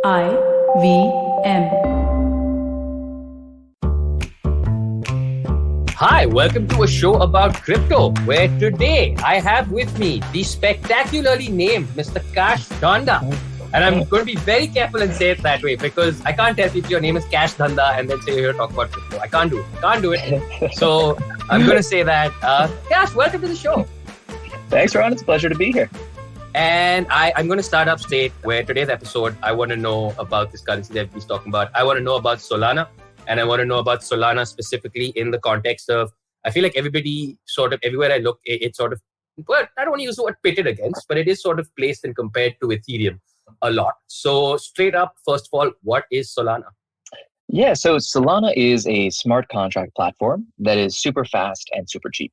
IVM. Hi, welcome to a show about crypto, where today I have with me the spectacularly named Mr. Kash Dhanda. And I'm going to be very careful and say it that way because I can't tell people your name is Kash Dhanda and then say you're here to talk about crypto. I can't do it. So I'm going to say that. Kash, welcome to the show. Thanks, Rohan. It's a pleasure to be here. And I'm going to start up straight where today's episode, I want to know about this currency that he's talking about. I want to know about Solana, and I want to know about Solana specifically in the context of, I feel like everybody sort of, everywhere I look, it's sort of, well, I don't want to use the word pitted against, but it is sort of placed and compared to Ethereum a lot. So straight up, first of all, what is Solana? Yeah, so Solana is a smart contract platform that is super fast and super cheap.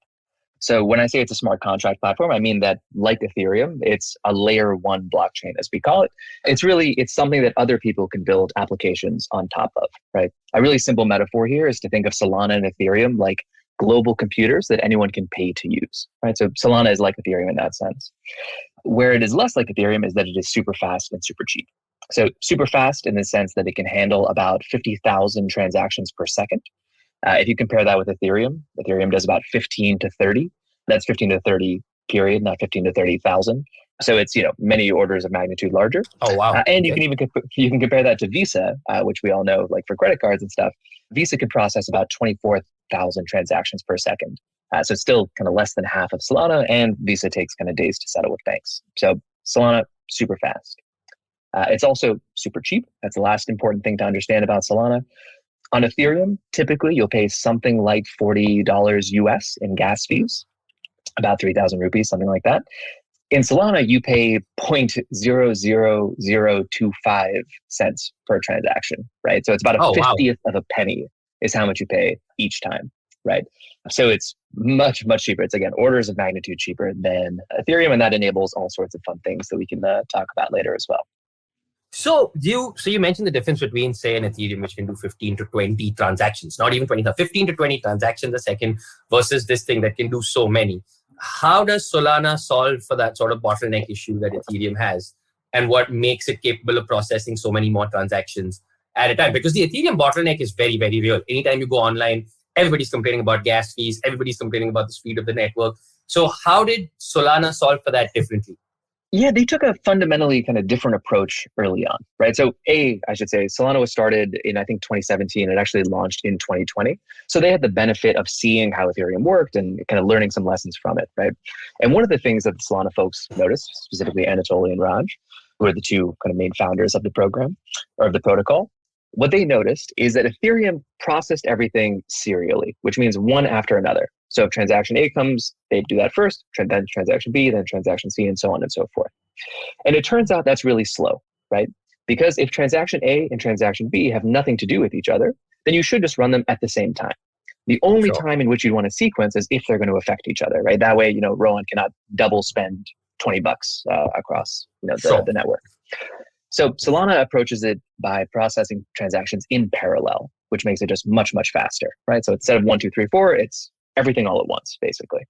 So when I say it's a smart contract platform, I mean that like Ethereum, it's a layer one blockchain, as we call it. It's something that other people can build applications on top of, right? A really simple metaphor here is to think of Solana and Ethereum like global computers that anyone can pay to use, right? So Solana is like Ethereum in that sense. Where it is less like Ethereum is that it is super fast and super cheap. So super fast in the sense that it can handle about 50,000 transactions per second. If you compare that with Ethereum does about 15 to 30. That's 15 to 30 period, not 15 to 30,000. So it's, many orders of magnitude larger. Oh, wow. And you can even compare that to Visa, which we all know, like for credit cards and stuff. Visa can process about 24,000 transactions per second. So it's still kind of less than half of Solana, and Visa takes kind of days to settle with banks. So Solana, super fast. It's also super cheap. That's the last important thing to understand about Solana. On Ethereum, typically you'll pay something like $40 US in gas fees, about 3,000 rupees, something like that. In Solana, you pay 0.00025 cents per transaction, right? So it's about a 50th of a penny is how much you pay each time, right? So it's much, much cheaper. It's, again, orders of magnitude cheaper than Ethereum, and that enables all sorts of fun things that we can talk about later as well. So you mentioned the difference between, say, an Ethereum, which can do 15 to 20 transactions, not even 20, 15 to 20 transactions a second versus this thing that can do so many. How does Solana solve for that sort of bottleneck issue that Ethereum has? And what makes it capable of processing so many more transactions at a time? Because the Ethereum bottleneck is very, very real. Anytime you go online, everybody's complaining about gas fees. Everybody's complaining about the speed of the network. So how did Solana solve for that differently? Yeah, they took a fundamentally kind of different approach early on, right? So I should say, Solana was started in, I think, 2017. It actually launched in 2020. So they had the benefit of seeing how Ethereum worked and kind of learning some lessons from it, right? And one of the things that the Solana folks noticed, specifically Anatoly and Raj, who are the two kind of main founders of the program or of the protocol, what they noticed is that Ethereum processed everything serially, which means one after another. So if transaction A comes, they do that first, then transaction B, then transaction C, and so on and so forth. And it turns out that's really slow, right? Because if transaction A and transaction B have nothing to do with each other, then you should just run them at the same time. The only time in which you want to sequence is if they're going to affect each other, right? That way, Rohan cannot double spend $20 across the network. So Solana approaches it by processing transactions in parallel, which makes it just much, much faster, right? So instead of 1, 2, 3, 4, it's everything all at once, basically.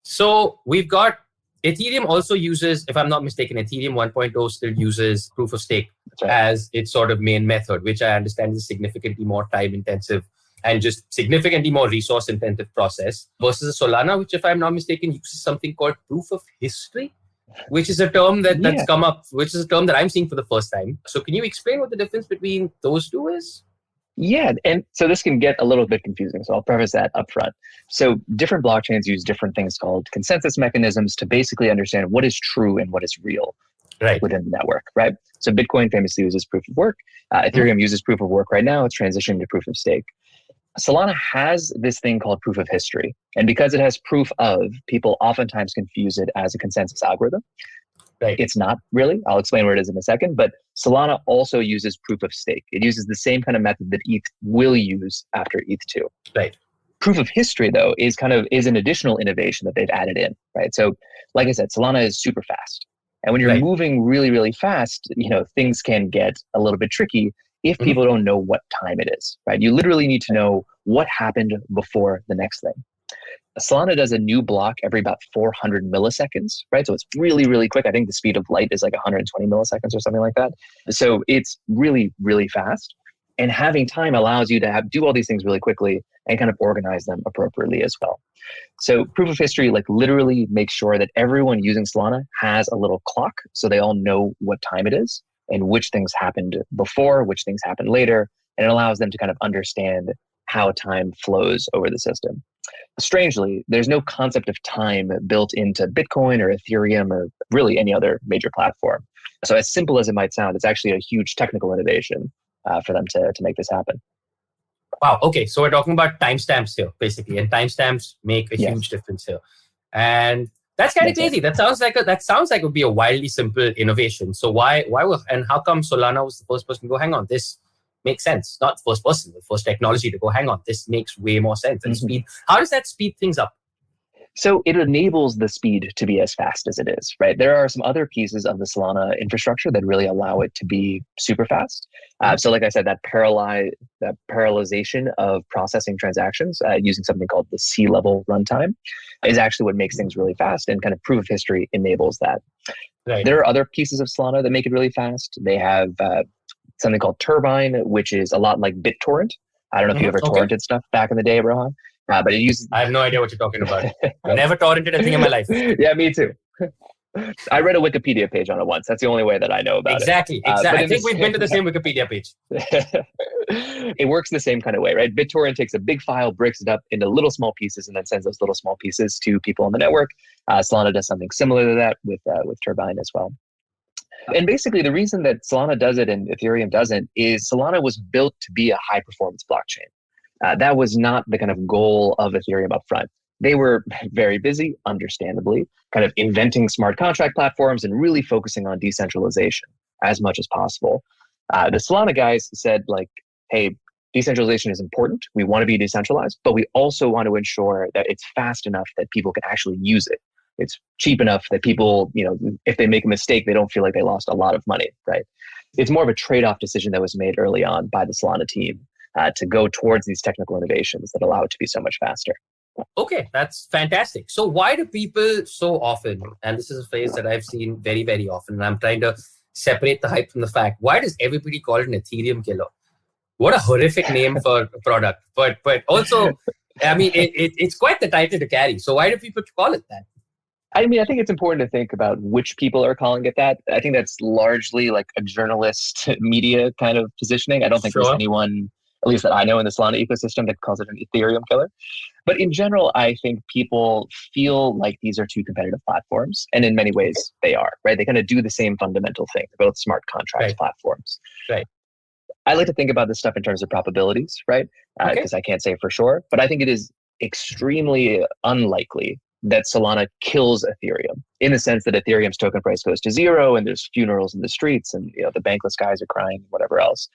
So we've got Ethereum also uses, if I'm not mistaken, Ethereum 1.0 still uses proof of stake as its sort of main method, which I understand is significantly more time intensive and just significantly more resource intensive process versus Solana, which if I'm not mistaken, uses something called proof of history, which is a term that's come up, which is a term that I'm seeing for the first time. So can you explain what the difference between those two is? Yeah, and so this can get a little bit confusing, so I'll preface that up front. So different blockchains use different things called consensus mechanisms to basically understand what is true and what is real within the network, right? So Bitcoin famously uses proof of work. Ethereum uses proof of work right now. It's transitioning to proof of stake. Solana has this thing called proof of history. And because it has proof of, people oftentimes confuse it as a consensus algorithm. Right. It's not really. I'll explain what it is in a second. But Solana also uses proof of stake. It uses the same kind of method that ETH will use after ETH2. Right. Proof of history, though, is an additional innovation that they've added in. Right. So, like I said, Solana is super fast. And when you're moving really, really fast, things can get a little bit tricky if people don't know what time it is. Right. You literally need to know what happened before the next thing. Solana does a new block every about 400 milliseconds, right? So it's really, really quick. I think the speed of light is like 120 milliseconds or something like that. So it's really, really fast. And having time allows you to do all these things really quickly and kind of organize them appropriately as well. So proof of history like literally makes sure that everyone using Solana has a little clock so they all know what time it is and which things happened before, which things happened later. And it allows them to kind of understand how time flows over the system. Strangely, there's no concept of time built into Bitcoin or Ethereum or really any other major platform. So as simple as it might sound, it's actually a huge technical innovation for them to make this happen. Wow. Okay. So we're talking about timestamps here, basically, and timestamps make a huge difference here. And that's kind of crazy. That sounds like it would be a wildly simple innovation. So why and how come Solana was the first person to go, hang on, this makes sense? Not the first person, the first technology to go, hang on, this makes way more sense. And speed. How does that speed things up? So it enables the speed to be as fast as it is, right? There are some other pieces of the Solana infrastructure that really allow it to be super fast. So like I said, that parallelization of processing transactions using something called the C-level runtime is actually what makes things really fast, and kind of proof of history enables that. Right. There are other pieces of Solana that make it really fast. They have something called Turbine, which is a lot like BitTorrent. I don't know if you ever torrented stuff back in the day, Rohan. But it uses. I have no idea what you're talking about. I never torrented a thing in my life. Yeah, me too. I read a Wikipedia page on it once. That's the only way that I know about it. Exactly. I think we've been to the same Wikipedia page. It works the same kind of way, right? BitTorrent takes a big file, breaks it up into little small pieces, and then sends those little small pieces to people on the network. Solana does something similar to that with Turbine as well. And basically, the reason that Solana does it and Ethereum doesn't is Solana was built to be a high-performance blockchain. That was not the kind of goal of Ethereum up front. They were very busy, understandably, kind of inventing smart contract platforms and really focusing on decentralization as much as possible. The Solana guys said, like, hey, decentralization is important. We want to be decentralized, but we also want to ensure that it's fast enough that people can actually use it. It's cheap enough that people, if they make a mistake, they don't feel like they lost a lot of money, right? It's more of a trade-off decision that was made early on by the Solana team to go towards these technical innovations that allow it to be so much faster. Okay, that's fantastic. So why do people so often, and this is a phrase that I've seen very, very often, and I'm trying to separate the hype from the fact, why does everybody call it an Ethereum killer? What a horrific name for a product. But also, I mean, it's quite the title to carry. So why do people call it that? I mean, I think it's important to think about which people are calling it that. I think that's largely like a journalist media kind of positioning. I don't think there's anyone, at least that I know in the Solana ecosystem, that calls it an Ethereum killer. But in general, I think people feel like these are two competitive platforms. And in many ways, they are, right? They kind of do the same fundamental thing. They're both smart contract platforms. Right. I like to think about this stuff in terms of probabilities, right? Because I can't say for sure. But I think it is extremely unlikely that Solana kills Ethereum, in the sense that Ethereum's token price goes to zero and there's funerals in the streets and the bankless guys are crying, whatever else.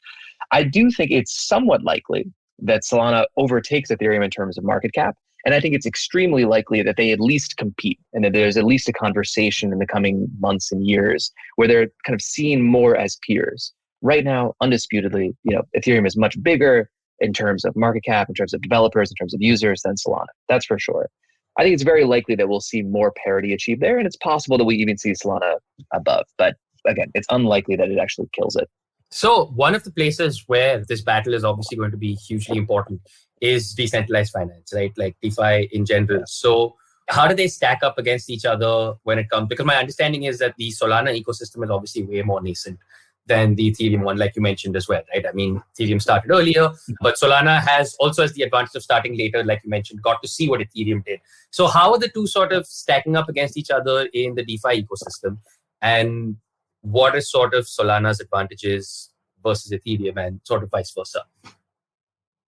I do think it's somewhat likely that Solana overtakes Ethereum in terms of market cap. And I think it's extremely likely that they at least compete and that there's at least a conversation in the coming months and years where they're kind of seen more as peers. Right now, undisputedly, Ethereum is much bigger in terms of market cap, in terms of developers, in terms of users than Solana. That's for sure. I think it's very likely that we'll see more parity achieved there, and it's possible that we even see Solana above. But again, it's unlikely that it actually kills it. So one of the places where this battle is obviously going to be hugely important is decentralized finance, right? Like DeFi in general. So how do they stack up against each other when it comes? Because my understanding is that the Solana ecosystem is obviously way more nascent than the Ethereum one, like you mentioned as well, right? I mean, Ethereum started earlier, but Solana has the advantage of starting later, like you mentioned, got to see what Ethereum did. So how are the two sort of stacking up against each other in the DeFi ecosystem? And what is sort of Solana's advantages versus Ethereum and sort of vice versa?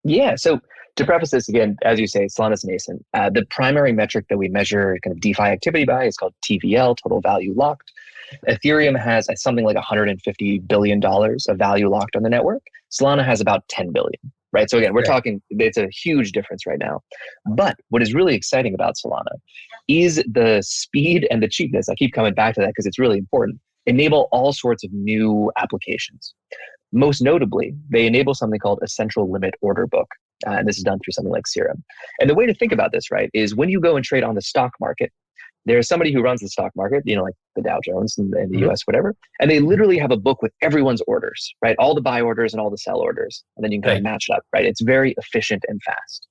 Yeah, so to preface this again, as you say, Solana's nascent. The primary metric that we measure kind of DeFi activity by is called TVL, total value locked. Ethereum has something like $150 billion of value locked on the network. Solana has about 10 billion, right? So again, we're talking, it's a huge difference right now. But what is really exciting about Solana is the speed and the cheapness. I keep coming back to that because it's really important. Enable all sorts of new applications. Most notably, they enable something called a central limit order book. And this is done through something like Serum. And the way to think about this, right, is when you go and trade on the stock market, there's somebody who runs the stock market, like the Dow Jones and the US, whatever. And they literally have a book with everyone's orders, right? All the buy orders and all the sell orders. And then you can kind of match it up, right? It's very efficient and fast.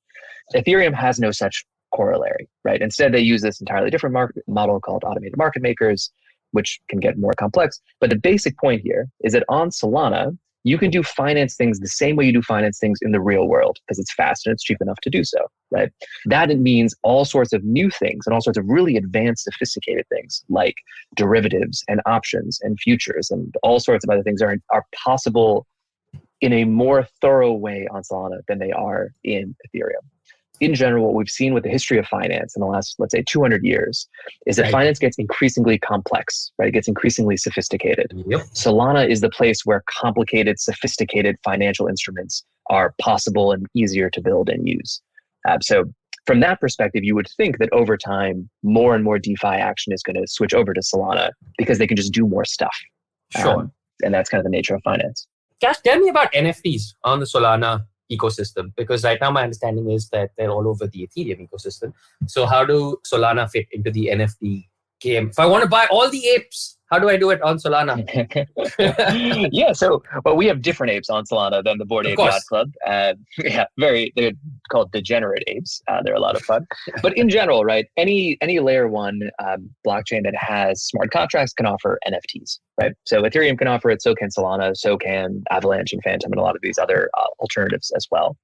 Ethereum has no such corollary, right? Instead, they use this entirely different market model called automated market makers, which can get more complex. But the basic point here is that on Solana, you can do finance things the same way you do finance things in the real world because it's fast and it's cheap enough to do so, right? That it means all sorts of new things and all sorts of really advanced, sophisticated things like derivatives and options and futures and all sorts of other things are possible in a more thorough way on Solana than they are in Ethereum. In general, what we've seen with the history of finance in the last, let's say, 200 years is that finance gets increasingly complex, right? It gets increasingly sophisticated. Solana is the place where complicated, sophisticated financial instruments are possible and easier to build and use. So from that perspective, you would think that over time, more and more DeFi action is going to switch over to Solana because they can just do more stuff. Sure. And that's kind of the nature of finance. Kash, tell me about NFTs on the Solana ecosystem, because right now my understanding is that they're all over the Ethereum ecosystem. So how do Solana fit into the NFT game? If I want to buy all the apes, how do I do it on Solana? Well, we have different apes on Solana than the Bored Ape Yacht Club. They're called degenerate apes. They're a lot of fun. But in general, right, any layer one blockchain that has smart contracts can offer NFTs, right? So Ethereum can offer it, so can Solana, so can Avalanche and Phantom and a lot of these other alternatives as well.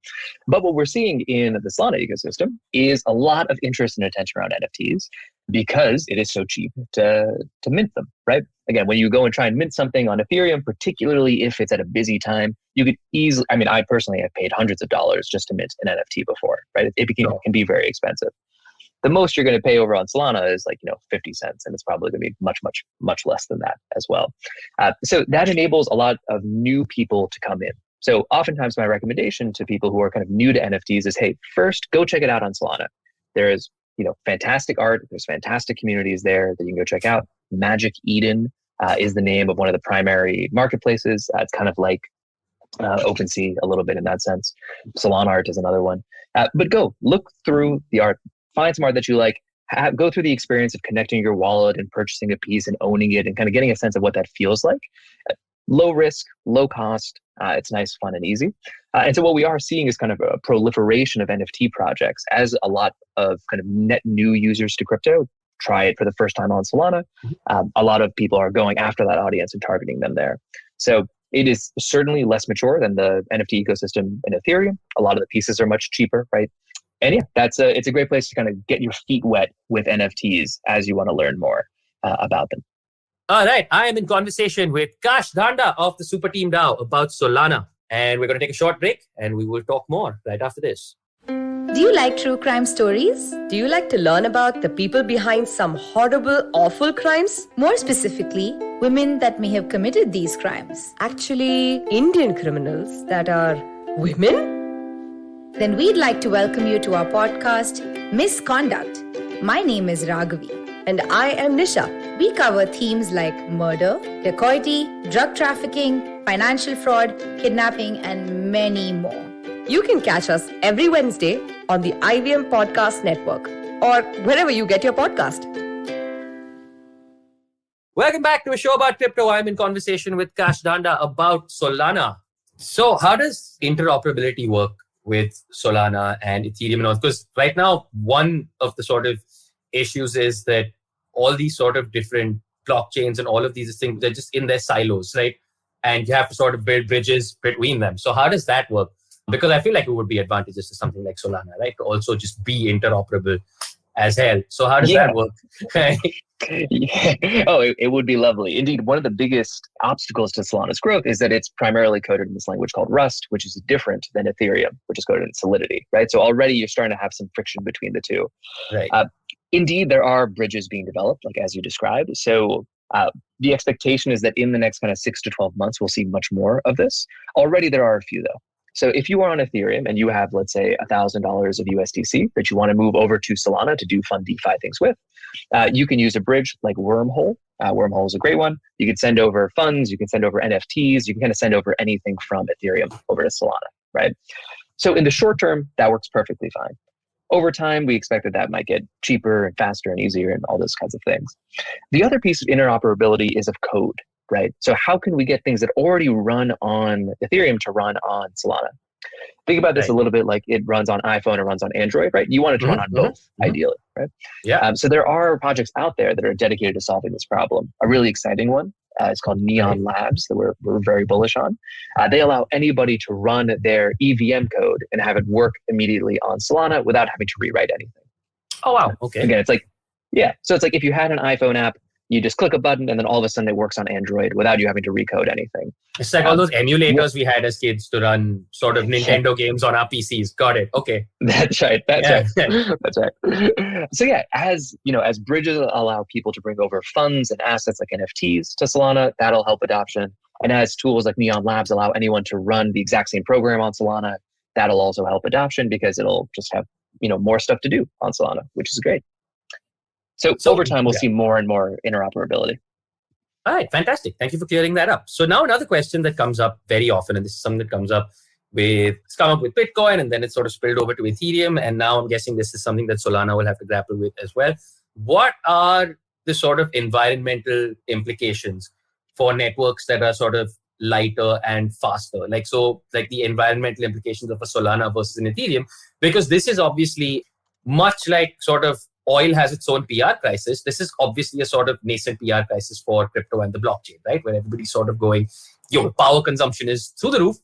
But what we're seeing in the Solana ecosystem is a lot of interest and attention around NFTs because it is so cheap to mint them, right? Again, when you go and try and mint something on Ethereum, particularly if it's at a busy time, you could easily, I personally have paid hundreds of dollars just to mint an NFT before, right? It can be very expensive. The most you're going to pay over on Solana is 50 cents, and it's probably going to be much, much, much less than that as well. So that enables a lot of new people to come in. So oftentimes my recommendation to people who are kind of new to NFTs is, hey, first go check it out on Solana. There is fantastic art. There's fantastic communities there that you can go check out. Magic Eden is the name of one of the primary marketplaces. It's kind of like OpenSea a little bit in that sense. Solana Art is another one. But go look through the art, find some art that you like, go through the experience of connecting your wallet and purchasing a piece and owning it and kind of getting a sense of what that feels like. Low risk, low cost. It's nice, fun, and easy. And so what we are seeing is kind of a proliferation of NFT projects as a lot of kind of net new users to crypto try it for the first time on Solana. A lot of people are going after that audience and targeting them there. So it is certainly less mature than the NFT ecosystem in Ethereum. A lot of the pieces are much cheaper, right? And it's a great place to kind of get your feet wet with NFTs as you want to learn more about them. All right, I am in conversation with Kash Dhanda of the Superteam DAO about Solana. And we're going to take a short break and we will talk more right after this. Do you like true crime stories? Do you like to learn about the people behind some horrible, awful crimes? More specifically, women that may have committed these crimes. Actually, Indian criminals that are women? Then we'd like to welcome you to our podcast, Misconduct. My name is Raghavi. And I am Nisha. We cover themes like murder, dacoity, drug trafficking, financial fraud, kidnapping, and many more. You can catch us every Wednesday on the IVM Podcast Network or wherever you get your podcast. Welcome back to a show about crypto. I'm in conversation with Kash Dhanda about Solana. So how does interoperability work with Solana and Ethereum and all? Because right now, one of the sort of issues is that all these sort of different blockchains and all of these things, they're just in their silos, right? And you have to sort of build bridges between them. So how does that work? Because I feel like it would be advantageous to something like Solana, right? To also just be interoperable as hell. So how does that work? It would be lovely. Indeed, one of the biggest obstacles to Solana's growth is that it's primarily coded in this language called Rust, which is different than Ethereum, which is coded in Solidity, right? So already you're starting to have some friction between the two. Right. Indeed, there are bridges being developed, like as you described. So the expectation is that in the next kind of 6 to 12 months, we'll see much more of this. Already there are a few though. So if you are on Ethereum and you have, let's say, $1,000 of USDC that you want to move over to Solana to do fun DeFi things with, you can use a bridge like Wormhole. Wormhole is a great one. You can send over funds, you can send over NFTs, you can kind of send over anything from Ethereum over to Solana, right? So in the short term, that works perfectly fine. Over time, we expect that might get cheaper and faster and easier and all those kinds of things. The other piece of interoperability is of code, right? So how can we get things that already run on Ethereum to run on Solana? Think about this a little bit like it runs on iPhone or runs on Android, right? You want it to run on both, ideally, right? Yeah. So there are projects out there that are dedicated to solving this problem. A really exciting one is called Neon Labs that we're very bullish on. They allow anybody to run their EVM code and have it work immediately on Solana without having to rewrite anything. Oh, wow. Okay. Again, it's like, so it's like if you had an iPhone app, you just click a button and then all of a sudden it works on Android without you having to recode anything. It's like all those emulators we had as kids to run sort of Nintendo games on our PCs. Got it. Okay. That's right. That's right. So as bridges allow people to bring over funds and assets like NFTs to Solana, that'll help adoption. And as tools like Neon Labs allow anyone to run the exact same program on Solana, that'll also help adoption because it'll just have, more stuff to do on Solana, which is great. So over time, we'll see more and more interoperability. All right, fantastic. Thank you for clearing that up. So now another question that comes up very often, and this is something that comes up it's come up with Bitcoin, and then it's sort of spilled over to Ethereum, and now I'm guessing this is something that Solana will have to grapple with as well. What are the sort of environmental implications for networks that are sort of lighter and faster? Like the environmental implications of a Solana versus an Ethereum, because this is obviously much like sort of oil has its own PR crisis. This is obviously a sort of nascent PR crisis for crypto and the blockchain, right? Where everybody's sort of going, power consumption is through the roof.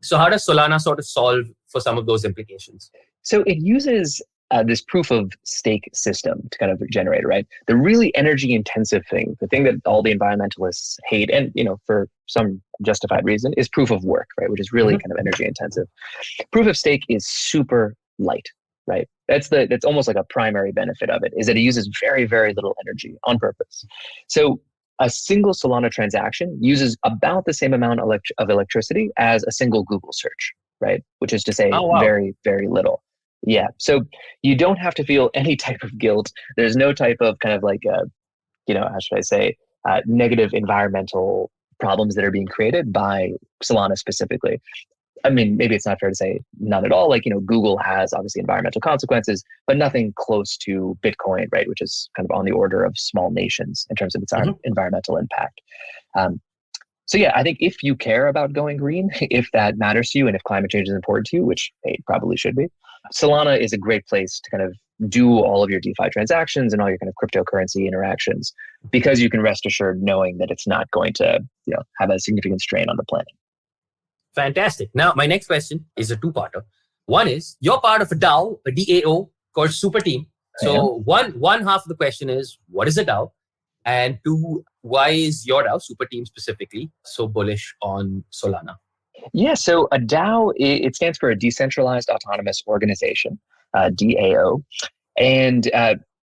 So how does Solana sort of solve for some of those implications? So it uses this proof of stake system to kind of generate, right? The really energy intensive thing, the thing that all the environmentalists hate, and for some justified reason, is proof of work, right? Which is really kind of energy intensive. Proof of stake is super light, right? That's almost like a primary benefit of it, is that it uses very, very little energy on purpose. So a single Solana transaction uses about the same amount of electricity as a single Google search, right? Which is to say very, very little. Yeah. So you don't have to feel any type of guilt. There's no type of kind of like, how should I say, negative environmental problems that are being created by Solana specifically. I mean, maybe it's not fair to say none at all. Like, Google has obviously environmental consequences, but nothing close to Bitcoin, right? Which is kind of on the order of small nations in terms of its environmental impact. So yeah, I think if you care about going green, if that matters to you, and if climate change is important to you, which it probably should be, Solana is a great place to kind of do all of your DeFi transactions and all your kind of cryptocurrency interactions, because you can rest assured knowing that it's not going to, have a significant strain on the planet. Fantastic. Now, my next question is a two-parter. One is, you're part of a DAO, a DAO called Superteam. So one half of the question is, what is a DAO? And two, why is your DAO, Superteam specifically, so bullish on Solana? Yeah, so a DAO, it stands for a Decentralized Autonomous Organization, DAO. And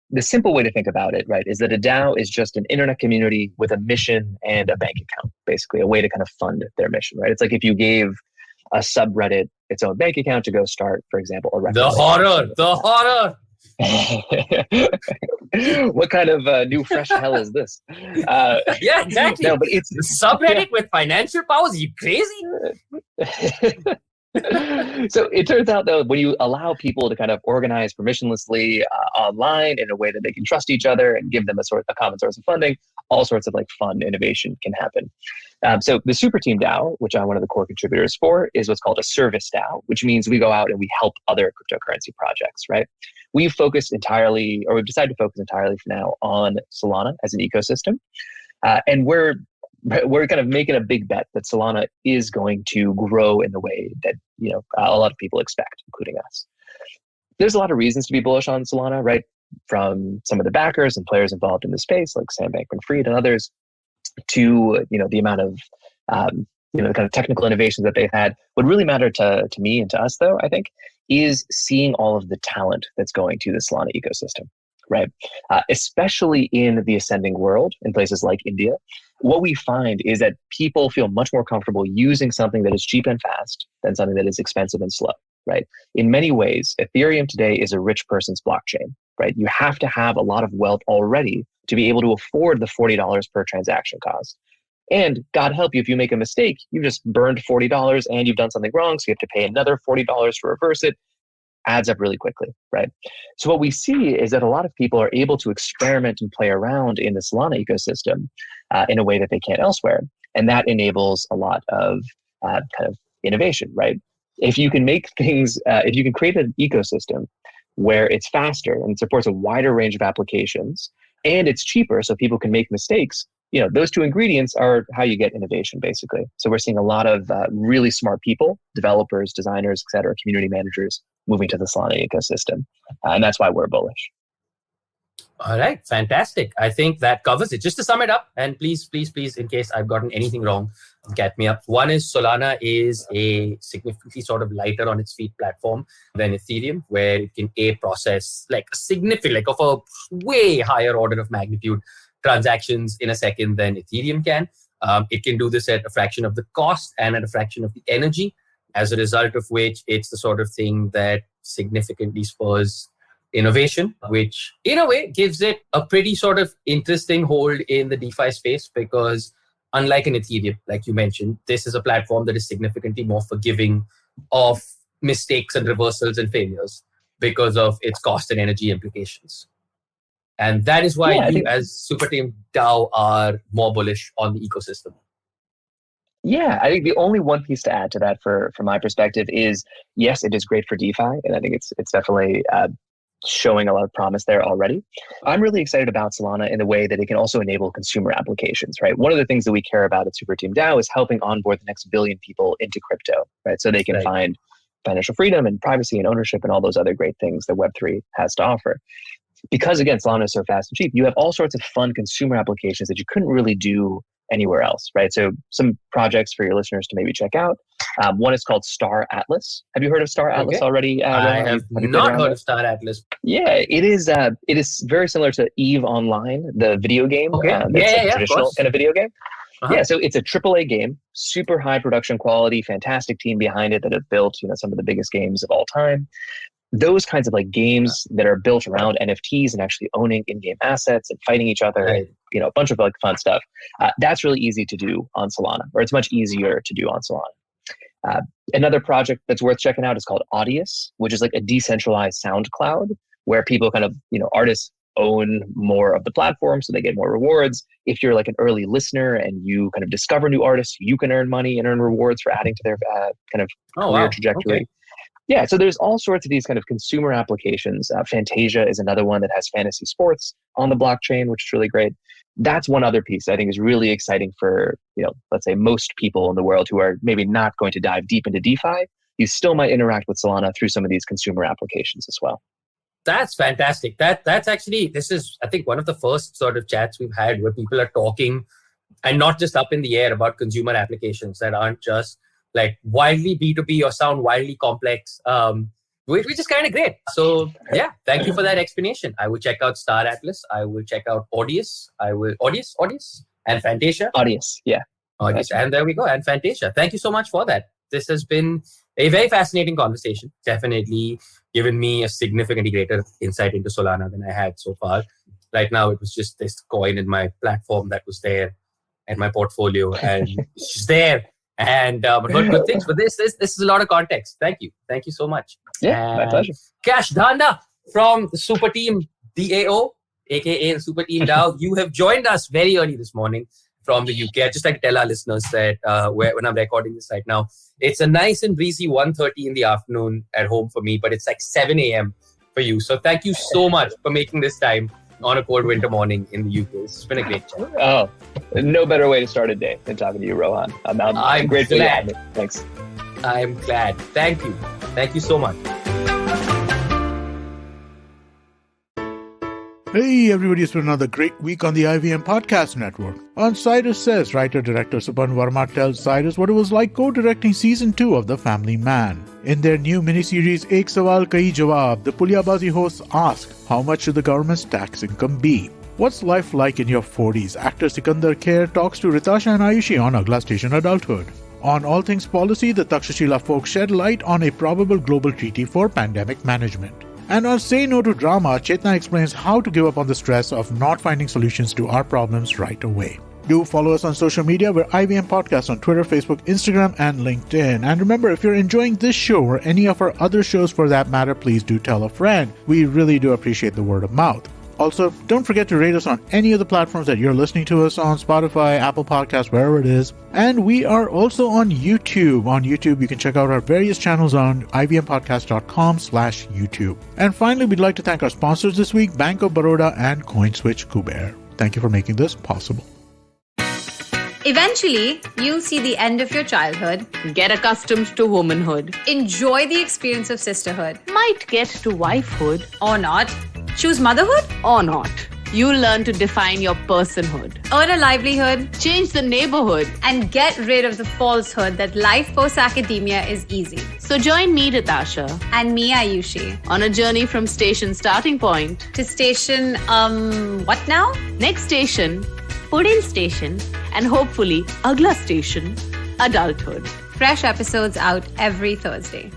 the simple way to think about it, right, is that a DAO is just an internet community with a mission and a bank account, basically a way to kind of fund their mission, right? It's like if you gave a subreddit its own bank account to go start, for example, a record. The horror. What kind of new fresh hell is this? Yeah, exactly. No, but it's the subreddit with financial powers. Are you crazy? So it turns out, though, when you allow people to kind of organize permissionlessly online in a way that they can trust each other and give them a common source of funding, all sorts of like fun innovation can happen. So the Superteam DAO, which I'm one of the core contributors for, is what's called a service DAO, which means we go out and we help other cryptocurrency projects, right? We've decided to focus entirely for now on Solana as an ecosystem. And we're kind of making a big bet that Solana is going to grow in the way that, a lot of people expect, including us. There's a lot of reasons to be bullish on Solana, right? From some of the backers and players involved in the space, like Sam Bankman-Fried and others, to, the amount of, the kind of technical innovations that they've had. What really mattered to me and to us, though, I think, is seeing all of the talent that's going to the Solana ecosystem, right? Especially in the ascending world, in places like India. What we find is that people feel much more comfortable using something that is cheap and fast than something that is expensive and slow, right? In many ways, Ethereum today is a rich person's blockchain, right? You have to have a lot of wealth already to be able to afford the $40 per transaction cost. And God help you, if you make a mistake, you just burned $40 and you've done something wrong, so you have to pay another $40 to reverse it. Adds up really quickly, right? So what we see is that a lot of people are able to experiment and play around in the Solana ecosystem in a way that they can't elsewhere. And that enables a lot of kind of innovation, right? If you can make things, if you can create an ecosystem where it's faster and it supports a wider range of applications and it's cheaper so people can make mistakes, those two ingredients are how you get innovation, basically. So we're seeing a lot of really smart people, developers, designers, et cetera, community managers moving to the Solana ecosystem. And that's why we're bullish. All right, fantastic. I think that covers it. Just to sum it up, and please, in case I've gotten anything wrong, get me up. One is Solana is a significantly sort of lighter on its feet platform than Ethereum, where it can process like significant, of a way higher order of magnitude transactions in a second than Ethereum can. It can do this at a fraction of the cost and at a fraction of the energy, as a result of which it's the sort of thing that significantly spurs innovation, which in a way gives it a pretty sort of interesting hold in the DeFi space, because unlike an Ethereum, like you mentioned, this is a platform that is significantly more forgiving of mistakes and reversals and failures because of its cost and energy implications. And that is why as Superteam DAO are more bullish on the ecosystem. Yeah, I think the only one piece to add to that from my perspective is, yes, it is great for DeFi. And I think it's definitely showing a lot of promise there already. I'm really excited about Solana in the way that it can also enable consumer applications, right? One of the things that we care about at Superteam DAO is helping onboard the next billion people into crypto, right? So they can find financial freedom and privacy and ownership and all those other great things that Web3 has to offer. Because again, Solana is so fast and cheap, you have all sorts of fun consumer applications that you couldn't really do anywhere else, right? So some projects for your listeners to maybe check out. One is called Star Atlas. Have you heard of Star Atlas already? I have not heard of Star Atlas. Yeah, it is very similar to EVE Online, the video game. It's a traditional kind of video game. Yeah, so it's a AAA game, super high production quality, fantastic team behind it that have built some of the biggest games of all time. Those kinds of like games that are built around NFTs and actually owning in-game assets and fighting each other, a bunch of like fun stuff. That's really easy to do on Solana, or it's much easier to do on Solana. Another project that's worth checking out is called Audius, which is like a decentralized SoundCloud where people kind of, artists own more of the platform, so they get more rewards. If you're like an early listener and you kind of discover new artists, you can earn money and earn rewards for adding to their kind of career trajectory. Okay. Yeah, so there's all sorts of these kind of consumer applications. Fantasia is another one that has fantasy sports on the blockchain, which is really great. That's one other piece I think is really exciting for, let's say most people in the world who are maybe not going to dive deep into DeFi. You still might interact with Solana through some of these consumer applications as well. That's fantastic. That's actually, this is, I think, one of the first sort of chats we've had where people are talking and not just up in the air about consumer applications that aren't just like wildly B2B or sound wildly complex, which is kind of great. So yeah, thank you for that explanation. I will check out Star Atlas. I will check out Audius. Audius and Fantasia. Audius, yeah. Audius, and there we go. And Fantasia. Thank you so much for that. This has been a very fascinating conversation. Definitely given me a significantly greater insight into Solana than I had so far. Right now, it was just this coin in my platform that was there and my portfolio, and it's just there. And but heard good things. But this is a lot of context. Thank you so much. Yeah, my pleasure. Kash Dhanda from the Superteam DAO, aka the Superteam DAO. You have joined us very early this morning from the UK. I'd just like to tell our listeners that when I'm recording this right now, it's a nice and breezy 1:30 in the afternoon at home for me, but it's like 7 a.m. for you. So thank you so much for making this time on a cold winter morning in the UK. It's been a great chat. Oh, no better way to start a day than talking to you, Rohan. I'm grateful. Glad. Thanks. I'm glad. Thank you. Thank you so much. Hey everybody, it's been another great week on the IVM Podcast Network. On Cyrus Says, writer-director Supan Verma tells Cyrus what it was like co-directing Season 2 of The Family Man. In their new miniseries Ek Sawal Kahi Jawab, the Pulyabazi hosts ask, how much should the government's tax income be? What's life like in your 40s? Actor Sikandar Kher talks to Ritasha and Ayushi on Agla Station Adulthood. On All Things Policy, the Takshashila folks shed light on a probable global treaty for pandemic management. And on Say No to Drama, Chetna explains how to give up on the stress of not finding solutions to our problems right away. Do follow us on social media. We're IVM Podcast on Twitter, Facebook, Instagram, and LinkedIn. And remember, if you're enjoying this show or any of our other shows for that matter, please do tell a friend. We really do appreciate the word of mouth. Also, don't forget to rate us on any of the platforms that you're listening to us on, Spotify, Apple Podcasts, wherever it is. And we are also on YouTube. On YouTube, you can check out our various channels on ivmpodcast.com/YouTube. And finally, we'd like to thank our sponsors this week, Bank of Baroda and CoinSwitch Kuber. Thank you for making this possible. Eventually, you'll see the end of your childhood. Get accustomed to womanhood. Enjoy the experience of sisterhood. Might get to wifehood. Or not. Choose motherhood. Or not. You'll learn to define your personhood. Earn a livelihood. Change the neighborhood. And get rid of the falsehood that life post-academia is easy. So join me, Natasha. And me, Ayushi. On a journey from station starting point. To station, what now? Next station, Pudin station. And hopefully, Agla station, adulthood. Fresh episodes out every Thursday.